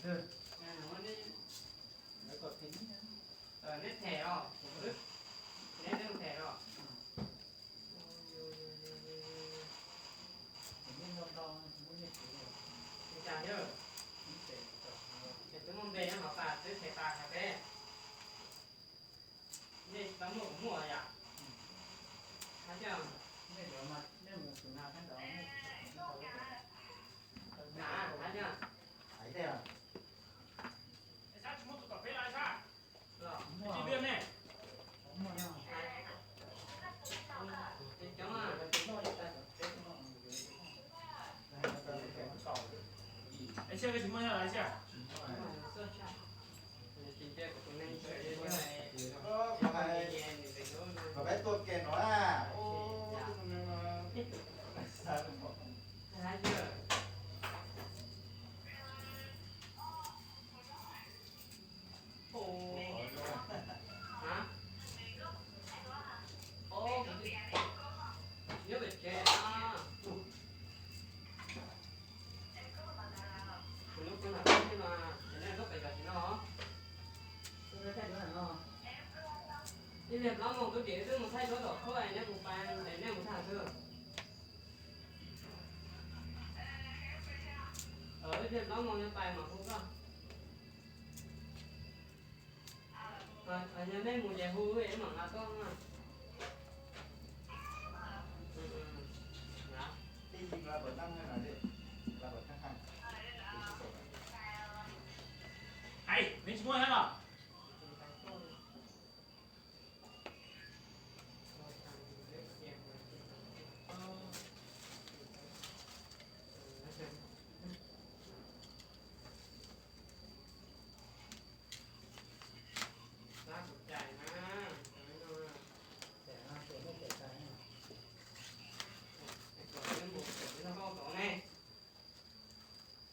วันนี้ แล้วกดทิ้งนะ เน็ตแถวเน็ตเรื่องแถว ผมไม่ลองลองไม่ได้ถือ มีจานเยอะ ไม่เตะกับ เดี๋ยวจะมุ่งเบย์หมาป่าซื้อไข่ปลาคาเฟ่นี่ตำรวจมั่วอ่ะเขาจะ ไม่เดี๋ยวมาเนี่ยหมูสุนัขขั้นตอนนี้ หนาเขาจะ หายได้หรอ ไอ้ชาชิมุตุกับเฟลาชา หรอ มั่ว จีเรื่องเนี่ย มั่วเนาะ จริงจังอ่ะ ไอ้เชื่อก็ถึงเมื่อไหร่เชื่อ เสื้อชาจริงเจ้ากับคนนั้นเฉยเลย ก็ขอไปขอไปตัวเก่งหน่อยโอ้ยตรงนี้มาสาธุบอก ใช่เยอะโอ้ฮะโอ้เยอะแบบแกอ่ะคุณลูกคุณหาที่มาเดี๋ยวนี้ก็ไปกับที่น้อง ไม่ใช่ด้วยเนาะ đi việc lắm mà tôi chỉ tôi một thay đổi không phải nhé một bài để nhé một thằng thôi ở cái việc lắm mà nhé bài mà không có ở nhà đây một vài hú ấy mà là con mà đó ที่ยิงระเบิดตั้งให้หน่อยดิระเบิดข้าง ไอ้ไม่ชิมุให้หรอ ra một chạy mà แต่ว่าตัวไม่เตะใจ còn cái một cái nó không có này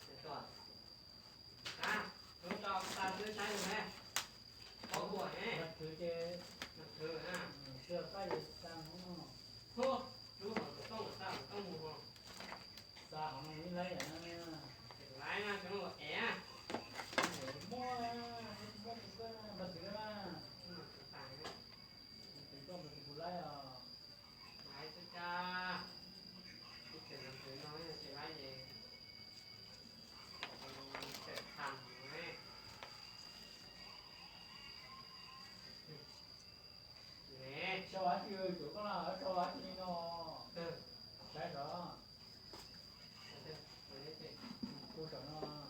để còn à chúng ta ta đưa trái rồi nè có buổi nè มันคือเจ มันคืออ่ะ เสื้อไฟสร้างของ พวกรู้ของต้องต้องมูของ สร้างของนี้ไรอย่างนั้นเนี่ย ร้ายนะจังหวะแอะ มั่วมั่วก็มาถึงว่า ต่างนะ ถึงก็มาถึงกูไล่อ่ะ ร้ายจ้าที่เกิดหนังสือน้อยจะร้ายเองเกิดทำไหมเนี่ย ชาวที่อยู่ก็ล่ะชาวที่เนาะ เออ ใช่เหรอ เออเออเออ กูสอนเนาะ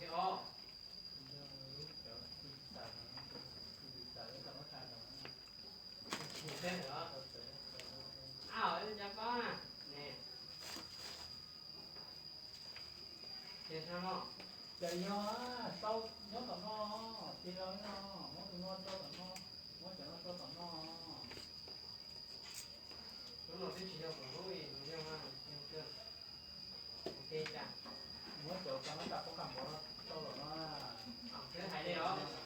cái ô เดี๋ยวสายสายแล้วก็ขาดแล้ว một bên nữa ảo ấy cho có nè nè thì sao không ใจย่อเต้าย่อกับน้อทีเราเนาะมันนอนเต้ากับน้อ